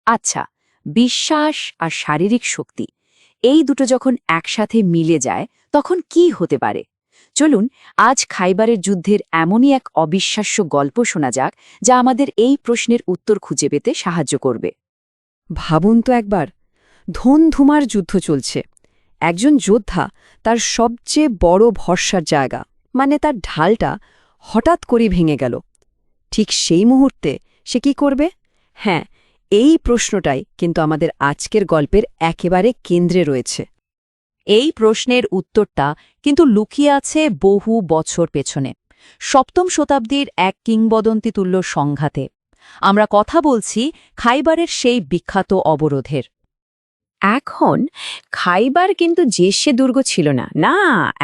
আচ্ছা, বিশ্বাস আর শারীরিক শক্তি এই দুটো যখন একসাথে মিলে যায় তখন কি হতে পারে? চলুন আজ খাইবারের যুদ্ধের এমনই এক অবিশ্বাস্য গল্প শোনা যাক যা আমাদের এই প্রশ্নের উত্তর খুঁজে পেতে সাহায্য করবে। ভাবুন তো একবার, ধুমধুমার যুদ্ধ চলছে। একজন যোদ্ধা তার সবচেয়ে বড় ভরসার জায়গা, মানে তার ঢালটা হঠাৎ করে ভেঙে গেল। ঠিক সেই মুহূর্তে সে কি করবে? হ্যাঁ, এই প্রশ্নটাই কিন্তু আমাদের আজকের গল্পের একেবারে কেন্দ্রে রয়েছে। এই প্রশ্নের উত্তরটা কিন্তু লুকিয়ে আছে বহু বছর পেছনে, সপ্তম শতাব্দীর এক কিংবদন্তিতুল্য সংঘাতে। আমরা কথা বলছি খাইবারের সেই বিখ্যাত অবরোধের। এখন খাইবার কিন্তু জেসে দুর্গ ছিল না, না,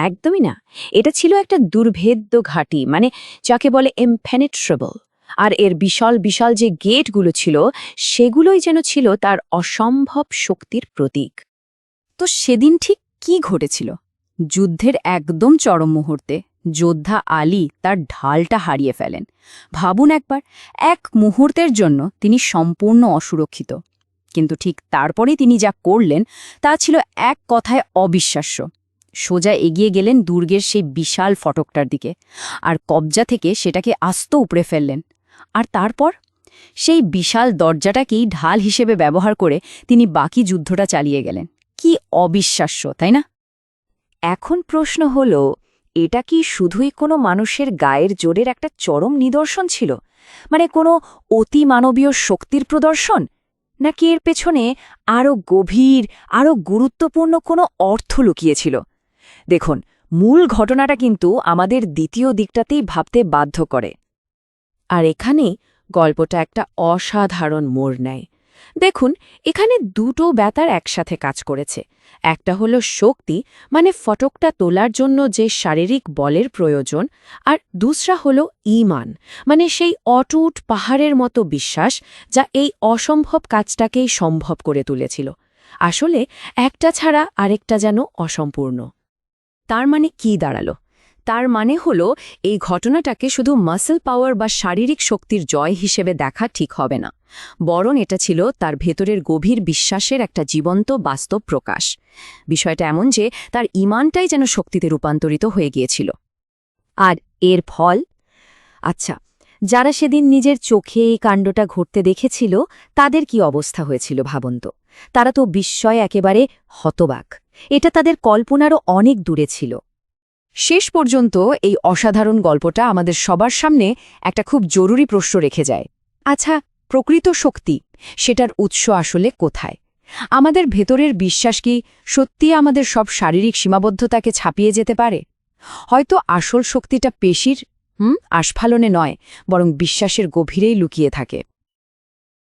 একদমই না। এটা ছিল একটা দুর্ভেদ্য ঘাঁটি, মানে যাকে বলে ইমপেনেট্রেবল। আর এর বিশাল বিশাল যে গেটগুলো ছিল সেগুলোই যেন ছিল তার অসম্ভব শক্তির প্রতীক। তো সেদিন ঠিক কি ঘটেছিল? যুদ্ধের একদম চরম মুহূর্তে যোদ্ধা আলী তার ঢালটা হারিয়ে ফেলেন। ভাবুন একবার, এক মুহূর্তের জন্য তিনি সম্পূর্ণ অসুরক্ষিত। কিন্তু ঠিক তারপরেই তিনি যা করলেন তা ছিল এক কথায় অবিশ্বাস্য। সোজা এগিয়ে গেলেন দুর্গের সেই বিশাল ফটকটার দিকে, আর কবজা থেকে সেটাকে আস্ত উপড়ে ফেললেন। আর তারপর সেই বিশাল দরজাটাকেই ঢাল হিসেবে ব্যবহার করে তিনি বাকি যুদ্ধটা চালিয়ে গেলেন। কি অবিশ্বাস্য, তাই না? এখন প্রশ্ন হল, এটা কি শুধুই কোনো মানুষের গায়ের জোরের একটা চরম নিদর্শন ছিল, মানে কোনো অতিমানবীয় শক্তির প্রদর্শন, নাকি এর পেছনে আরও গভীর, আরও গুরুত্বপূর্ণ কোনো অর্থ লুকিয়েছিল? দেখুন, মূল ঘটনাটা কিন্তু আমাদের দ্বিতীয় দিকটাতেই ভাবতে বাধ্য করে। আর এখানেই গল্পটা একটা অসাধারণ মোড় নেয়। দেখুন, এখানে দুটো ব্যাপার একসাথে কাজ করেছে। একটা হলো শক্তি, মানে ফটকটা তোলার জন্য যে শারীরিক বলের প্রয়োজন, আর দুসরা হলো ঈমান, মানে সেই অটুট পাহাড়ের মতো বিশ্বাস যা এই অসম্ভব কাজটাকেই সম্ভব করে তুলেছিল। আসলে একটা ছাড়া আরেকটা যেন অসম্পূর্ণ। তার মানে কি দাঁড়ালো? তার মানে হলো, এই ঘটনাটাকে শুধু মাসল পাওয়ার বা শারীরিক শক্তির জয় হিসেবে দেখা ঠিক হবে না, বরং এটা ছিল তার ভেতরের গভীর বিশ্বাসের একটা জীবন্ত বাস্তব প্রকাশ। বিষয়টা এমন যে তার ঈমানটাই যেন শক্তিতে রূপান্তরিত হয়ে গিয়েছিল। আর এর ফল? আচ্ছা, যারা সেদিন নিজের চোখে এই কাণ্ডটা ঘটতে দেখেছিল তাদের কি অবস্থা হয়েছিল ভাবুন তো। তারা তো বিস্ময়ে একেবারে হতবাক। এটা তাদের কল্পনারও অনেক দূরে ছিল। শেষ পর্যন্ত এই অসাধারণ গল্পটা আমাদের সবার সামনে একটা খুব জরুরি প্রশ্ন রেখে যায়। আচ্ছা, প্রকৃত শক্তি, সেটার উৎস আসলে কোথায়? আমাদের ভেতরের বিশ্বাস কি সত্যি আমাদের সব শারীরিক সীমাবদ্ধতাকে ছাপিয়ে যেতে পারে? হয়তো আসল শক্তিটা পেশির আস্ফালনে নয়, বরং বিশ্বাসের গভীরেই লুকিয়ে থাকে।